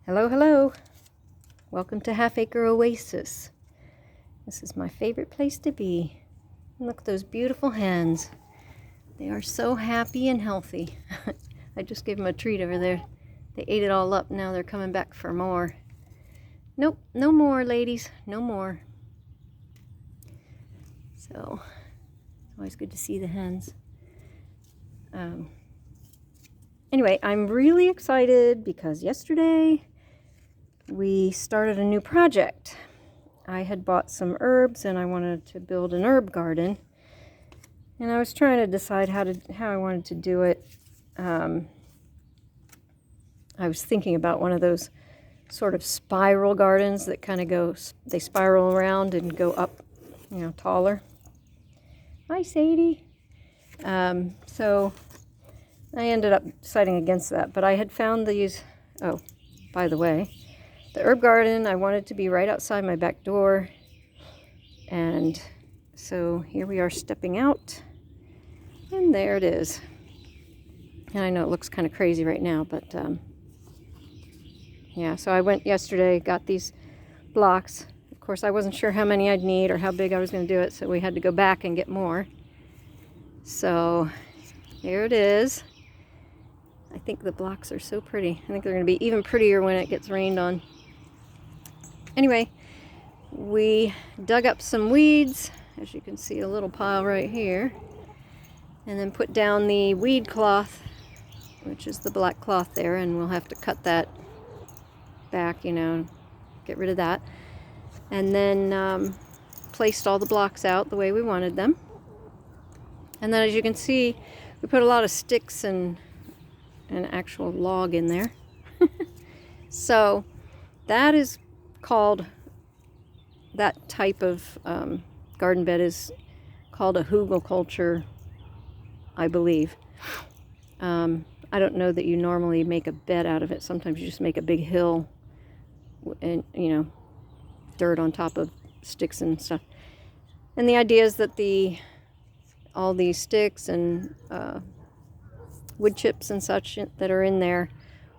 Hello, hello. Welcome to Half Acre Oasis. This is my favorite place to be. Look at those beautiful hens. They are so happy and healthy. I just gave them a treat over there. They ate it all up. Now they're coming back for more. Nope, no more, ladies. No more. So, it's always good to see the hens. Anyway, I'm really excited because yesterday we started a new project. I had bought some herbs and I wanted to build an herb garden. And I was trying to decide how I wanted to do it. I was thinking about one of those sort of spiral gardens that kind of they spiral around and go up, taller. Hi, Sadie. So I ended up deciding against that, but I had found these. Oh, by the way, the herb garden, I wanted to be right outside my back door. And so here we are stepping out, and there it is. And I know it looks kind of crazy right now, but yeah, so I went yesterday, got these blocks. Of course, I wasn't sure how many I'd need or how big I was going to do it, so we had to go back and get more. So here it is. I think the blocks are so pretty. I think they're going to be even prettier when it gets rained on. Anyway, we dug up some weeds, as you can see, a little pile right here, and then put down the weed cloth, which is the black cloth there, and we'll have to cut that back, get rid of that. And then placed all the blocks out the way we wanted them. And then, as you can see, we put a lot of sticks and an actual log in there. So that is called, that type of garden bed is called a hugelkultur, I believe. I don't know that you normally make a bed out of it. Sometimes you just make a big hill and, dirt on top of sticks and stuff. And the idea is that all these sticks and wood chips and such that are in there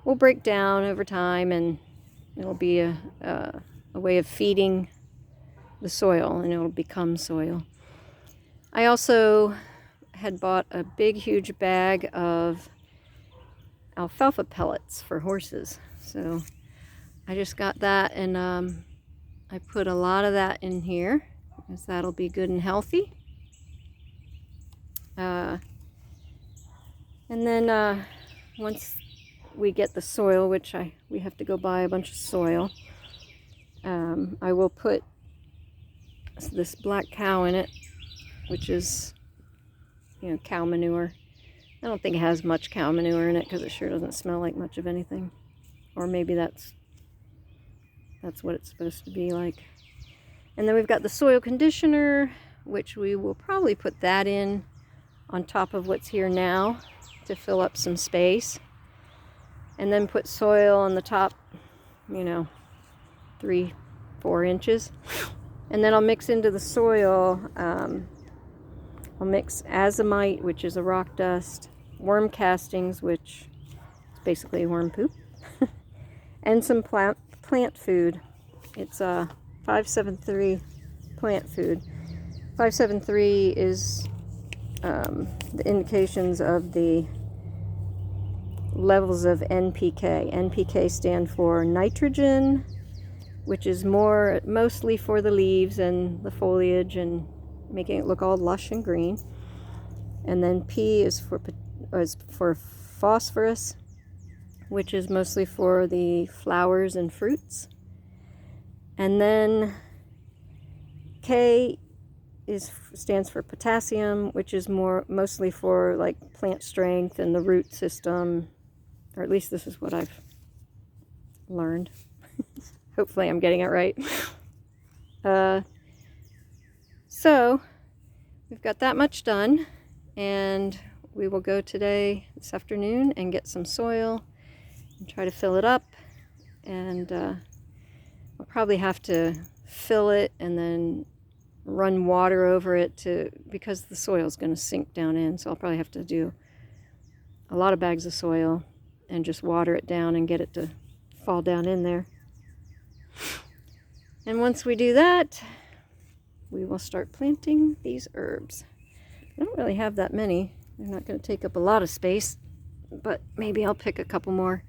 will break down over time, and it'll be a way of feeding the soil, and it'll become soil. I also had bought a big, huge bag of alfalfa pellets for horses. So I just got that, and I put a lot of that in here because that'll be good and healthy. And then once we get the soil, which we have to go buy a bunch of soil, I will put this black cow in it, which is, cow manure. I don't think it has much cow manure in it because it sure doesn't smell like much of anything. Or maybe that's what it's supposed to be like. And then we've got the soil conditioner, which we will probably put that in on top of what's here now to fill up some space. And then put soil on the top, 3-4 inches. And then I'll mix into the soil, I'll mix azomite, which is a rock dust, worm castings, which is basically worm poop, and some plant food. It's a 573 plant food. 573 is the indications of the levels of NPK. NPK stand for nitrogen, which is mostly for the leaves and the foliage and making it look all lush and green. And then P is for phosphorus, which is mostly for the flowers and fruits. And then K stands for potassium, which is mostly for like plant strength and the root system, or at least this is what I've learned. Hopefully I'm getting it right. So we've got that much done, and we will go this afternoon, and get some soil and try to fill it up. And I'll probably have to fill it and then run water over it because the soil is going to sink down in. So I'll probably have to do a lot of bags of soil and just water it down and get it to fall down in there. And once we do that, we will start planting these herbs. I don't really have that many. They're not going to take up a lot of space, but maybe I'll pick a couple more.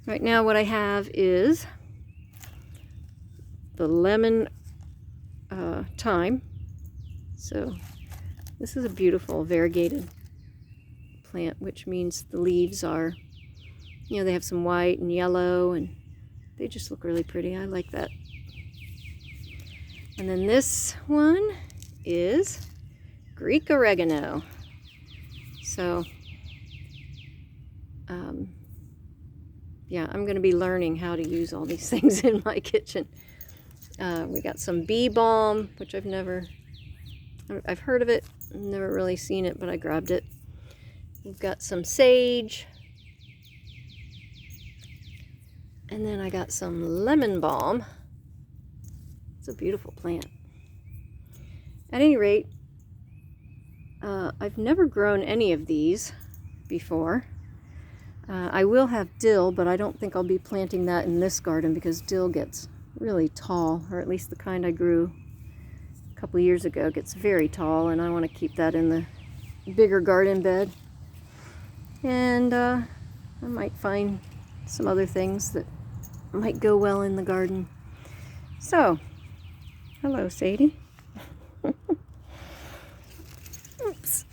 Right now what I have is the lemon thyme. So this is a beautiful variegated plant, which means the leaves are, you know, they have some white and yellow and they just look really pretty. I like that. And then this one is Greek oregano. So yeah, I'm going to be learning how to use all these things in my kitchen. We got some bee balm, which I've heard of it, never really seen it, but I grabbed it. We've got some sage. And then I got some lemon balm. It's a beautiful plant. At any rate, I've never grown any of these before. I will have dill, but I don't think I'll be planting that in this garden because dill gets really tall, or at least the kind I grew a couple years ago gets very tall, and I want to keep that in the bigger garden bed. And I might find some other things that might go well in the garden. So, hello Sadie. Oops.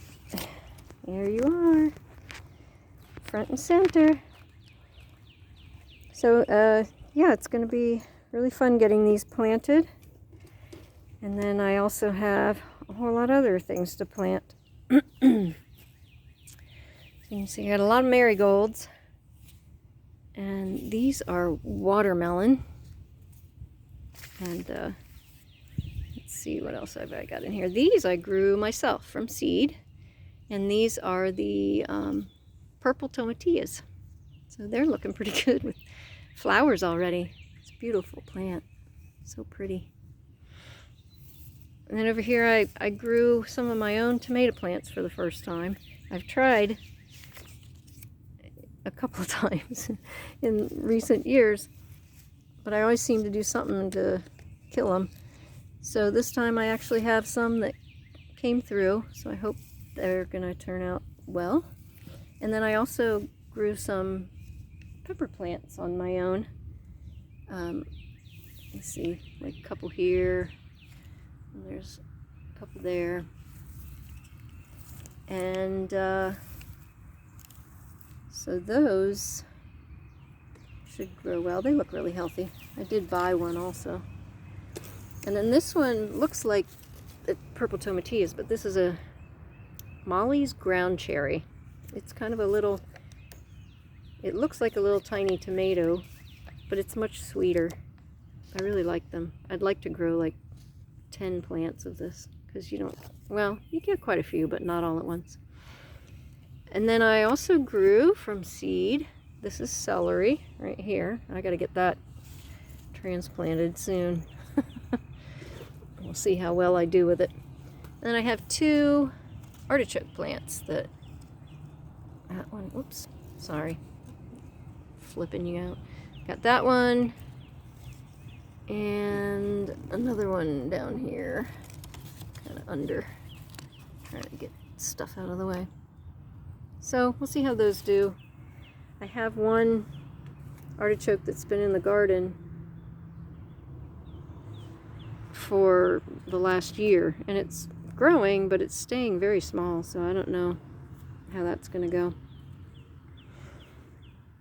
There you are. Front and center. So, yeah, it's going to be really fun getting these planted. And then I also have a whole lot of other things to plant. You can see I got a lot of marigolds. And these are watermelon. And let's see what else I've got in here. These I grew myself from seed. And these are the purple tomatillas. So they're looking pretty good with flowers already. It's a beautiful plant. So pretty. And then over here I grew some of my own tomato plants for the first time. I've tried a couple of times in recent years, but I always seem to do something to kill them. So this time I actually have some that came through, so I hope they're going to turn out well. And then I also grew some pepper plants on my own. Let's see, like a couple here, and there's a couple there. And so those should grow well. They look really healthy. I did buy one also. And then this one looks like purple tomatillas, but this is a Molly's ground cherry. It's kind of a little, it looks like a little tiny tomato, but it's much sweeter. I really like them. I'd like to grow like 10 plants of this, because you don't, well, you get quite a few, but not all at once. And then I also grew from seed. This is celery right here. I got to get that transplanted soon. We'll see how well I do with it. And then I have 2 artichoke plants that one, whoops, sorry, flipping you out. Got that one and another one down here, kind of under, trying to get stuff out of the way. So we'll see how those do. I have one artichoke that's been in the garden for the last year, and it's growing, but it's staying very small, so I don't know how that's going to go.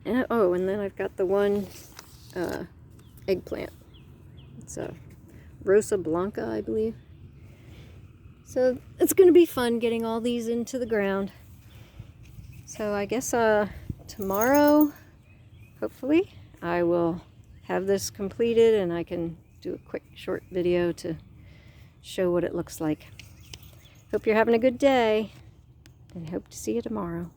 And, oh, and then I've got the one eggplant. It's a Rosa Blanca, I believe. So it's going to be fun getting all these into the ground. So I guess tomorrow, hopefully, I will have this completed and I can do a quick short video to show what it looks like. Hope you're having a good day and hope to see you tomorrow.